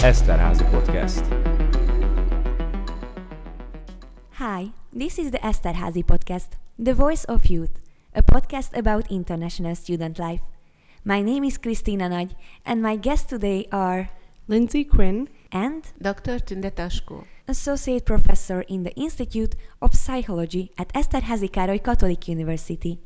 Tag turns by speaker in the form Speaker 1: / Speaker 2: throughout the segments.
Speaker 1: Eszterházy Podcast.
Speaker 2: Hi, this is the Eszterházy Podcast, the voice of youth, a podcast about international student life. My name is Kristina Nagy, and my guests today are
Speaker 3: Lindsey Cuen
Speaker 2: and
Speaker 4: Dr. Tünde Taskó,
Speaker 2: Associate Professor in the Institute of Psychology at Eszterházy Károly Catholic University.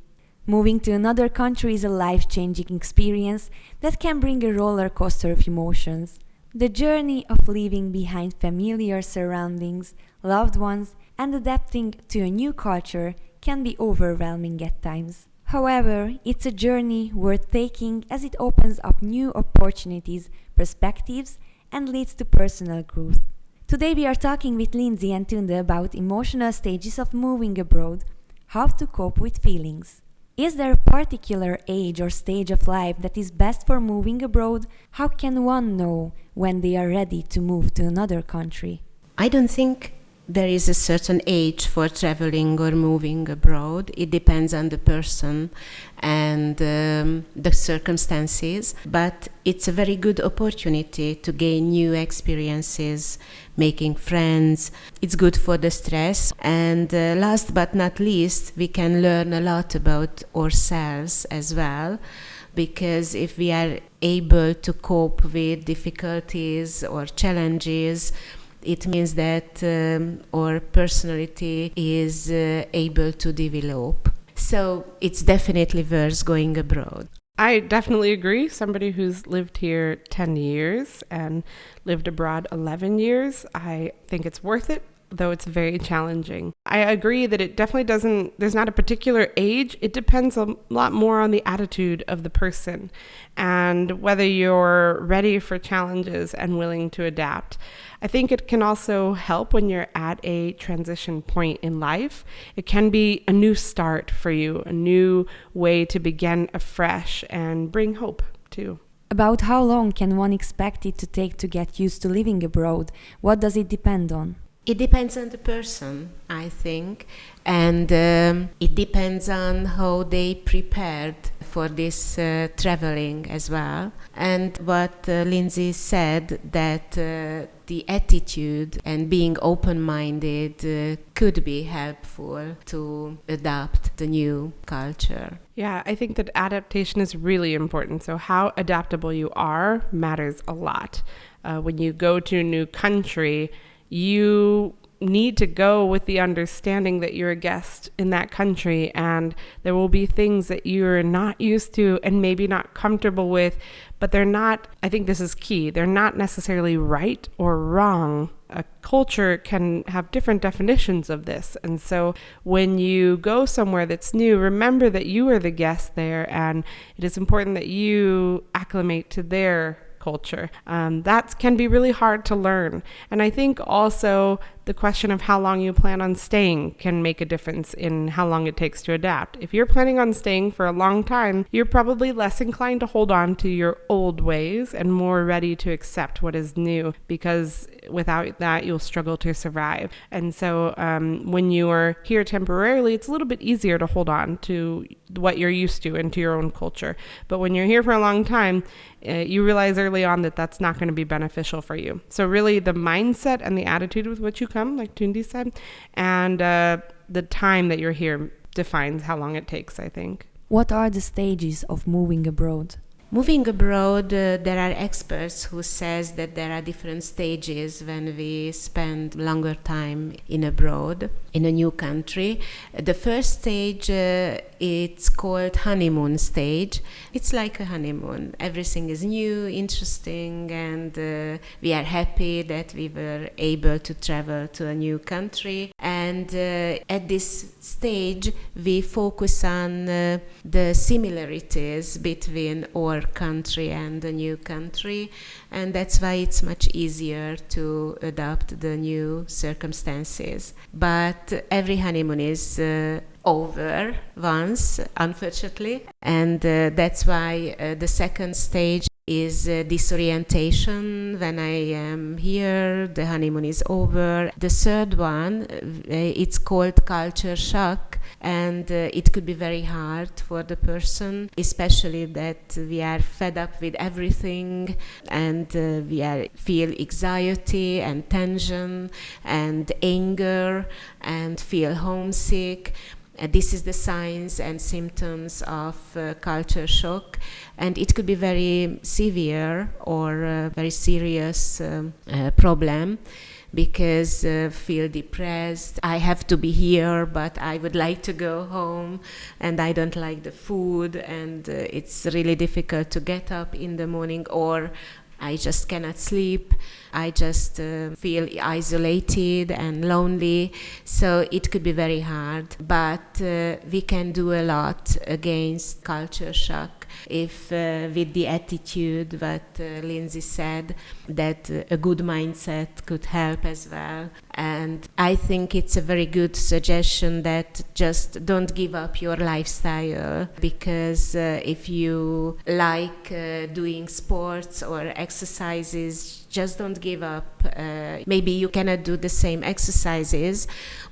Speaker 2: Moving to another country is a life-changing experience that can bring a roller coaster of emotions. The journey of leaving behind familiar surroundings, loved ones, and adapting to a new culture can be overwhelming at times. However, it's a journey worth taking as it opens up new opportunities, perspectives, and leads to personal growth. Today we are talking with Lindsey and Tünde about emotional stages of moving abroad, how to cope with feelings. Is there a particular age or stage of life that is best for moving abroad? How can one know when they are ready to move to another country?
Speaker 4: I don't think there is a certain age for traveling or moving abroad. It depends on the person and the circumstances, but it's a very good opportunity to gain new experiences, making friends. It's good for the stress, and last but not least, we can learn a lot about ourselves as well, because if we are able to cope with difficulties or challenges, it means that our personality is able to develop. So it's definitely worth going abroad.
Speaker 3: I definitely agree. Somebody who's lived here 10 years and lived abroad 11 years, I think it's worth it, though it's very challenging. I agree that it definitely there's not a particular age. It depends a lot more on the attitude of the person and whether you're ready for challenges and willing to adapt. I think it can also help when you're at a transition point in life. It can be a new start for you, a new way to begin afresh and bring hope too.
Speaker 2: About how long can one expect it to take to get used to living abroad? What does it depend on?
Speaker 4: It depends on the person, I think, and it depends on how they prepared for this traveling as well. And what Lindsey said, that the attitude and being open-minded could be helpful to adapt the new culture.
Speaker 3: Yeah, I think that adaptation is really important. So how adaptable you are matters a lot. When you go to a new country, you need to go with the understanding that you're a guest in that country, and there will be things that you're not used to and maybe not comfortable with, but they're not, I think this is key, they're not necessarily right or wrong. A culture can have different definitions of this, and so when you go somewhere that's new, remember that you are the guest there, and it is important that you acclimate to their culture. That can be really hard to learn. And I think also the question of how long you plan on staying can make a difference in how long it takes to adapt. If you're planning on staying for a long time, you're probably less inclined to hold on to your old ways and more ready to accept what is new, because without that, you'll struggle to survive. And so when you are here temporarily, it's a little bit easier to hold on to what you're used to and to your own culture. But when you're here for a long time, you realize early on that that's not going to be beneficial for you. So really the mindset and the attitude with which you come, like Tünde said, and the time that you're here defines how long it takes, I think.
Speaker 2: What are the stages of moving abroad?
Speaker 4: Moving abroad, there are experts who says that there are different stages when we spend longer time in abroad, in a new country. The first stage, it's called honeymoon stage. It's like a honeymoon. Everything is new, interesting, and we are happy that we were able to travel to a new country. And at this stage, we focus on the similarities between our country and the new country, and that's why it's much easier to adapt the new circumstances. But every honeymoon is over once, unfortunately, and that's why the second stage is disorientation when I am here, the honeymoon is over. The third one, it's called culture shock, and it could be very hard for the person, especially that we are fed up with everything, and we feel anxiety and tension and anger and feel homesick. This is the signs and symptoms of culture shock, and it could be very severe or a very serious problem, because feel depressed. I have to be here, but I would like to go home, and I don't like the food, and it's really difficult to get up in the morning, or I just cannot sleep. I just feel isolated and lonely. So it could be very hard. But we can do a lot against culture shock if with the attitude what Lindsey said, that a good mindset could help as well. And I think it's a very good suggestion that just don't give up your lifestyle, because if you like doing sports or exercises, just don't give up. Maybe you cannot do the same exercises,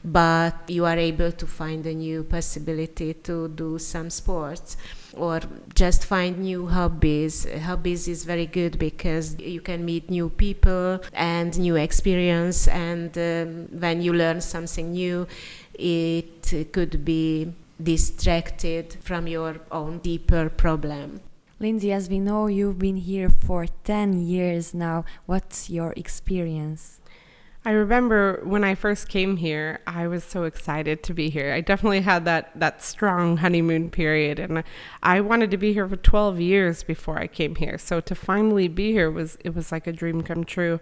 Speaker 4: but you are able to find a new possibility to do some sports, or just find new hobbies. Hobbies is very good because you can meet new people and new experience, and when you learn something new, it could be distracted from your own deeper problem.
Speaker 2: Lindsey, as we know, you've been here for 10 years now. What's your experience?
Speaker 3: I remember when I first came here, I was so excited to be here. I definitely had that strong honeymoon period, and I wanted to be here for 12 years before I came here. So to finally be here was like a dream come true.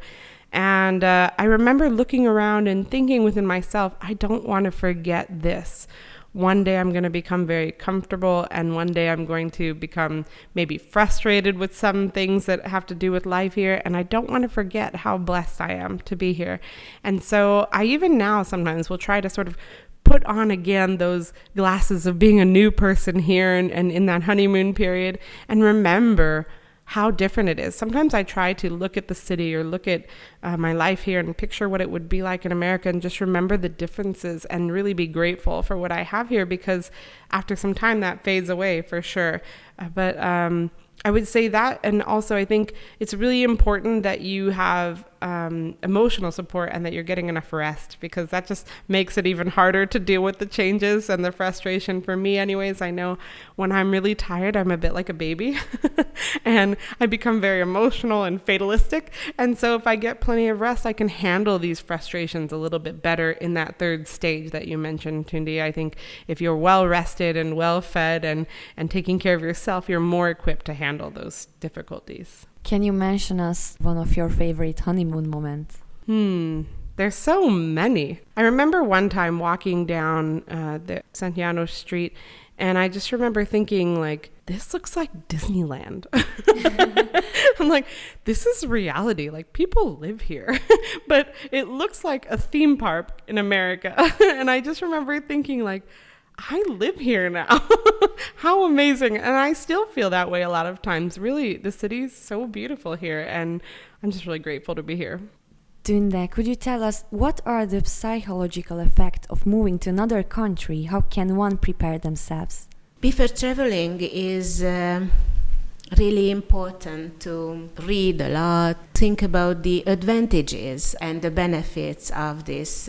Speaker 3: And I remember looking around and thinking within myself, I don't want to forget this. One day I'm going to become very comfortable, and one day I'm going to become maybe frustrated with some things that have to do with life here, and I don't want to forget how blessed I am to be here. And so I even now sometimes will try to sort of put on again those glasses of being a new person here and in that honeymoon period, and remember how different it is. Sometimes I try to look at the city or look at my life here and picture what it would be like in America, and just remember the differences and really be grateful for what I have here, because after some time that fades away for sure. But I would say that, and also I think it's really important that you have emotional support and that you're getting enough rest, because that just makes it even harder to deal with the changes and the frustration. For me anyways, I know when I'm really tired, I'm a bit like a baby and I become very emotional and fatalistic. And so if I get plenty of rest, I can handle these frustrations a little bit better in that third stage that you mentioned, Tünde. I think if you're well rested and well fed and taking care of yourself, you're more equipped to handle those difficulties.
Speaker 2: Can you mention us one of your favorite honeymoon moments?
Speaker 3: There's so many. I remember one time walking down the Santiano Street, and I just remember thinking, like, this looks like Disneyland. I'm like, this is reality. Like, people live here, but it looks like a theme park in America. And I just remember thinking, like, I live here now. How amazing. And I still feel that way a lot of times. Really, the city's so beautiful here, and I'm just really grateful to be here.
Speaker 2: Tünde, could you tell us what are the psychological effects of moving to another country? How can one prepare themselves?
Speaker 4: Before traveling is really important to read a lot, think about the advantages and the benefits of this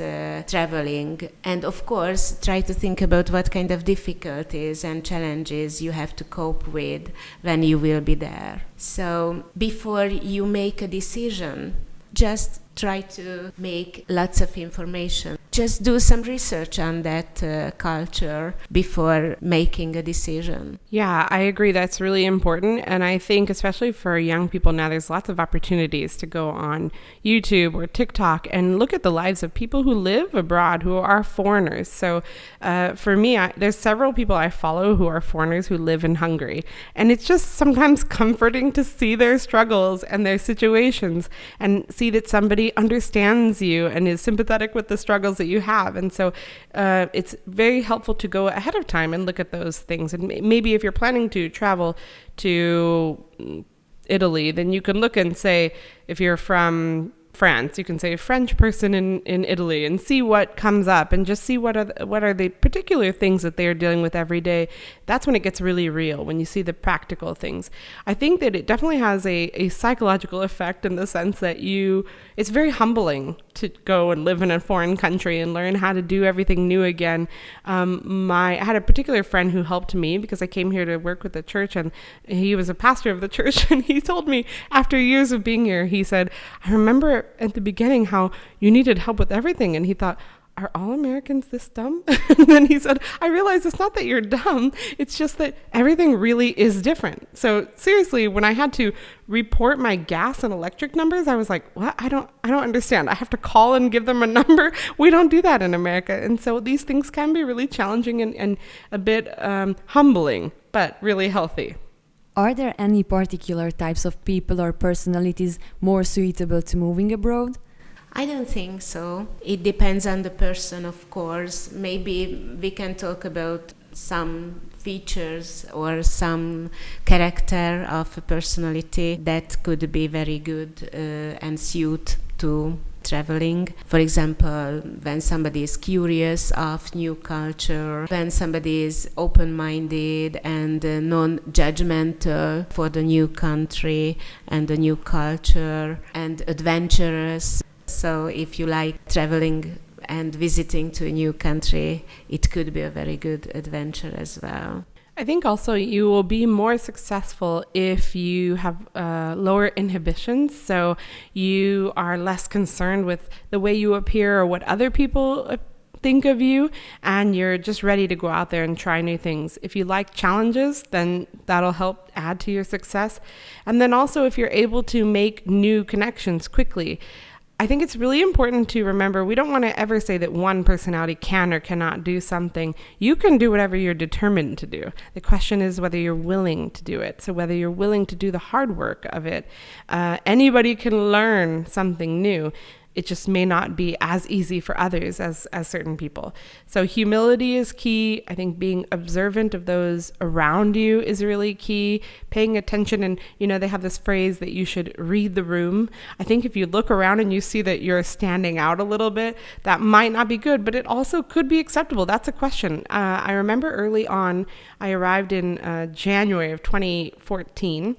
Speaker 4: traveling, and of course try to think about what kind of difficulties and challenges you have to cope with when you will be there. So before you make a decision, just try to make lots of information. Just do some research on that culture before making a decision.
Speaker 3: Yeah, I agree. That's really important. And I think especially for young people now, there's lots of opportunities to go on YouTube or TikTok and look at the lives of people who live abroad, who are foreigners. So for me, there's several people I follow who are foreigners who live in Hungary. And it's just sometimes comforting to see their struggles and their situations and see that somebody understands you and is sympathetic with the struggles that you have. And so it's very helpful to go ahead of time and look at those things. And maybe if you're planning to travel to Italy, then you can look and say, if you're from France, you can say a French person in Italy and see what comes up and just see what are the particular things that they're dealing with every day. That's when it gets really real, when you see the practical things. I think that it definitely has a psychological effect in the sense that it's very humbling to go and live in a foreign country and learn how to do everything new again. I had a particular friend who helped me because I came here to work with the church, and he was a pastor of the church, and he told me after years of being here, he said, I remember at the beginning how you needed help with everything, and he thought, are all Americans this dumb? And then he said, I realized it's not that you're dumb, it's just that everything really is different. So seriously, when I had to report my gas and electric numbers, I was like, what? I don't understand. I have to call and give them a number. We don't do that in America. And so these things can be really challenging and a bit humbling, but really healthy.
Speaker 2: Are there any particular types of people or personalities more suitable to moving abroad?
Speaker 4: I don't think so. It depends on the person, of course. Maybe we can talk about some features or some character of a personality that could be very good and suit to traveling. For example, when somebody is curious of new culture, when somebody is open-minded and non-judgmental for the new country and the new culture and adventurous. So if you like traveling and visiting to a new country, it could be a very good adventure as well.
Speaker 3: I think also you will be more successful if you have lower inhibitions. So you are less concerned with the way you appear or what other people think of you, and you're just ready to go out there and try new things. If you like challenges, then that'll help add to your success. And then also if you're able to make new connections quickly. I think it's really important to remember we don't want to ever say that one personality can or cannot do something. You can do whatever you're determined to do. The question is whether you're willing to do it. So whether you're willing to do the hard work of it. Anybody can learn something new. It just may not be as easy for others as certain people. So humility is key. I think being observant of those around you is really key. Paying attention, and they have this phrase that you should read the room. I think if you look around and you see that you're standing out a little bit, that might not be good, but it also could be acceptable. That's a question. I remember early on, I arrived in January of 2014,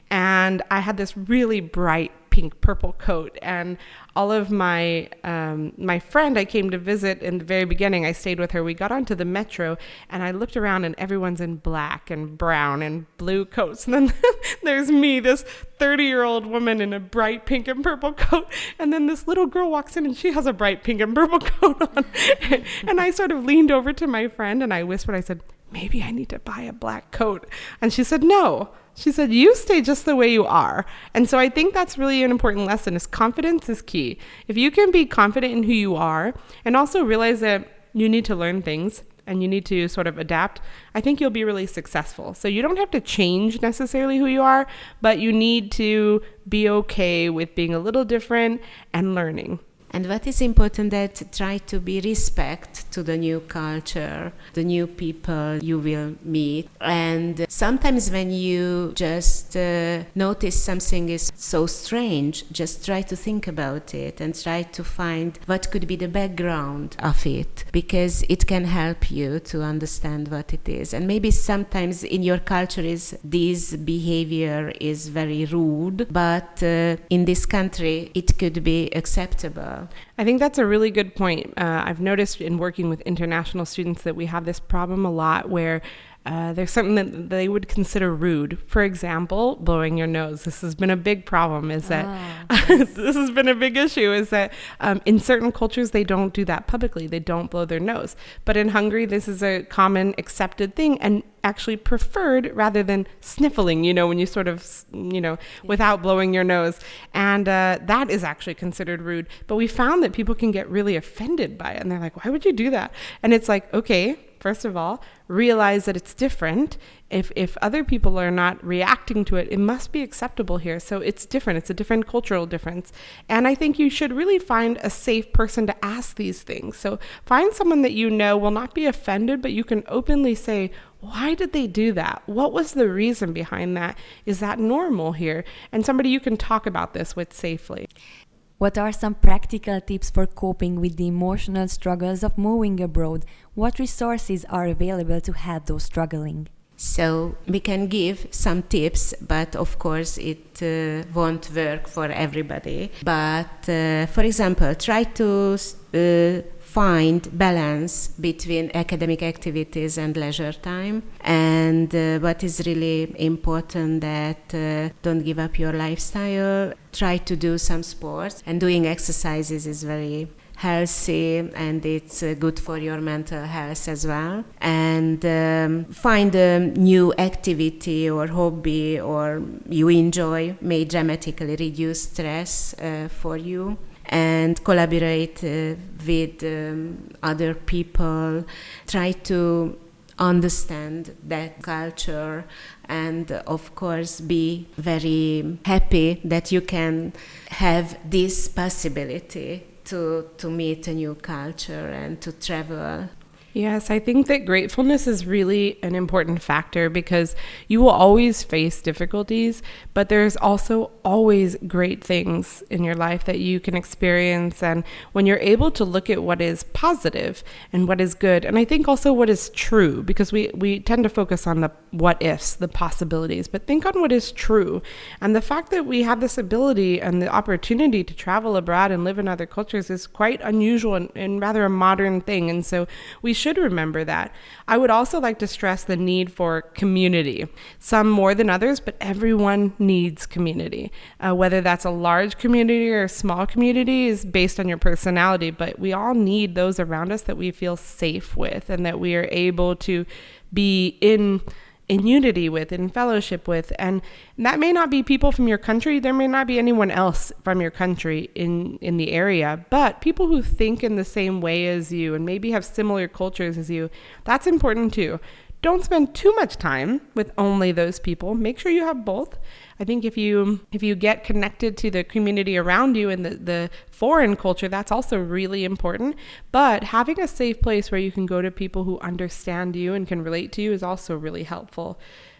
Speaker 3: and I had this really bright pink purple coat, and all of my friend I came to visit in the very beginning, I stayed with her. We got onto the metro, and I looked around, and everyone's in black and brown and blue coats. And then there's me, this 30-year-old woman in a bright pink and purple coat. And then this little girl walks in, and she has a bright pink and purple coat on. And I sort of leaned over to my friend, and I whispered, I said, maybe I need to buy a black coat. And she said, no. She said, you stay just the way you are. And so I think that's really an important lesson, is confidence is key. If you can be confident in who you are and also realize that you need to learn things and you need to sort of adapt, I think you'll be really successful. So you don't have to change necessarily who you are, but you need to be okay with being a little different and learning.
Speaker 4: And what is important, that try to be respect to the new culture, the new people you will meet. And sometimes when you just notice something is so strange, just try to think about it and try to find what could be the background of it, because it can help you to understand what it is. And maybe sometimes in your culture this behavior is very rude, but in this country it could be acceptable.
Speaker 3: I think that's a really good point. I've noticed in working with international students that we have this problem a lot where there's something that they would consider rude. For example, blowing your nose. This has been a big problem, is that this has been a big issue, is that in certain cultures, they don't do that publicly. They don't blow their nose. But in Hungary, this is a common accepted thing and actually preferred rather than sniffling, when you sort of, without blowing your nose. And that is actually considered rude. But we found that people can get really offended by it. And they're like, why would you do that? And it's like, okay, first of all, realize that it's different. If other people are not reacting to it, it must be acceptable here. So it's different. It's a different cultural difference. And I think you should really find a safe person to ask these things. So find someone that you know will not be offended, but you can openly say, why did they do that? What was the reason behind that? Is that normal here? And somebody you can talk about this with safely.
Speaker 2: What are some practical tips for coping with the emotional struggles of moving abroad? What resources are available to help those struggling?
Speaker 4: So we can give some tips, but of course it won't work for everybody. But for example, try to find balance between academic activities and leisure time. And what is really important that don't give up your lifestyle. Try to do some sports, and doing exercises is very healthy, and it's good for your mental health as well. And find a new activity or hobby or you enjoy, may dramatically reduce stress for you. And collaborate with other people. Try to understand that culture, and of course be very happy that you can have this possibility to meet a new culture and to travel.
Speaker 3: Yes, I think that gratefulness is really an important factor, because you will always face difficulties, but there's also always great things in your life that you can experience. And when you're able to look at what is positive and what is good, and I think also what is true, because we tend to focus on the what ifs, the possibilities, but think on what is true. And the fact that we have this ability and the opportunity to travel abroad and live in other cultures is quite unusual and rather a modern thing. And so we should remember that. I would also like to stress the need for community, some more than others, but everyone needs community. Whether that's a large community or a small community is based on your personality, but we all need those around us that we feel safe with and that we are able to be in unity with, in fellowship with. And that may not be people from your country. There may not be anyone else from your country in the area, but people who think in the same way as you and maybe have similar cultures as you, that's important too. Don't spend too much time with only those people. Make sure you have both. I think if you get connected to the community around you and the foreign culture, that's also really important. But having a safe place where you can go to people who understand you and can relate to you is also really helpful.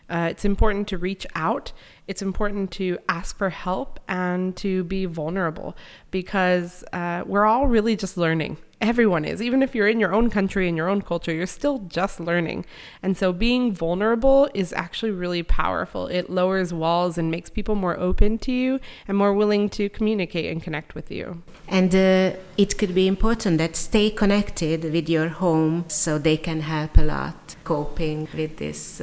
Speaker 3: It's important to reach out. It's important to ask for help and to be vulnerable, because we're all really just learning. Everyone is. Even if you're in your own country and your own culture, you're still just learning. And so being vulnerable is actually really powerful. It lowers walls and makes people more open to you and more willing to communicate and connect with you.
Speaker 4: And it could be important that stay connected with your home, so they can help a lot coping with this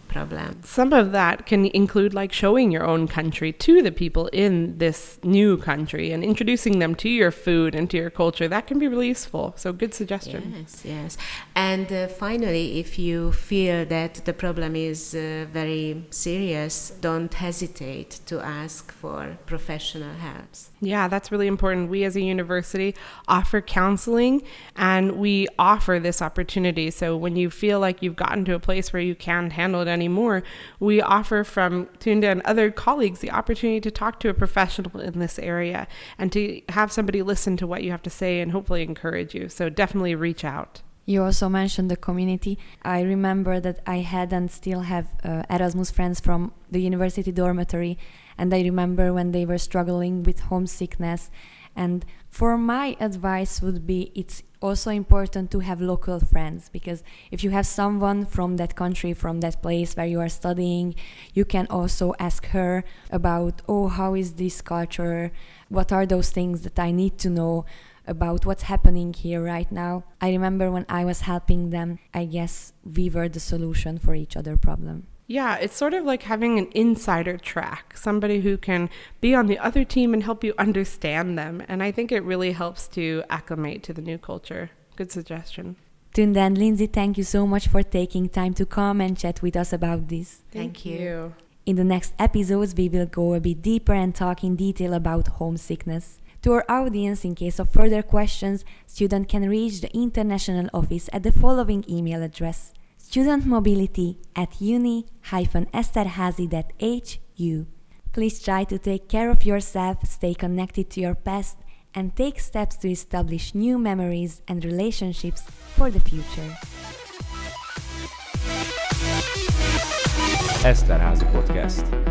Speaker 4: problem.
Speaker 3: Some of that can include like showing your own country to the people in this new country and introducing them to your food and to your culture. That can be really useful. So good suggestion.
Speaker 4: Yes. And finally, if you feel that the problem is very serious, don't hesitate to ask for professional help.
Speaker 3: Yeah, that's really important. We as a university offer counseling, and we offer this opportunity. So when you feel like you've gotten to a place where you can't handle it anymore, we offer from Tünde and other colleagues the opportunity to talk to a professional in this area and to have somebody listen to what you have to say and hopefully encourage you. So definitely reach out.
Speaker 2: You also mentioned the community. I remember that I had and still have Erasmus friends from the university dormitory, and I remember when they were struggling with homesickness. And for my advice would be, it's also important to have local friends, because if you have someone from that country, from that place where you are studying, you can also ask her about, how is this culture? What are those things that I need to know about what's happening here right now? I remember when I was helping them, I guess we were the solution for each other problem.
Speaker 3: Yeah, it's sort of like having an insider track, somebody who can be on the other team and help you understand them. And I think it really helps to acclimate to the new culture. Good suggestion.
Speaker 2: Tünde and Lindsey, thank you so much for taking time to come and chat with us about this.
Speaker 4: Thank you.
Speaker 2: In the next episodes, we will go a bit deeper and talk in detail about homesickness. To our audience, in case of further questions, student can reach the international office at the following email address: studentmobility@uni-esterhazy.hu. Please try to take care of yourself, stay connected to your past, and take steps to establish new memories and relationships for the future.
Speaker 1: Eszterházy Podcast.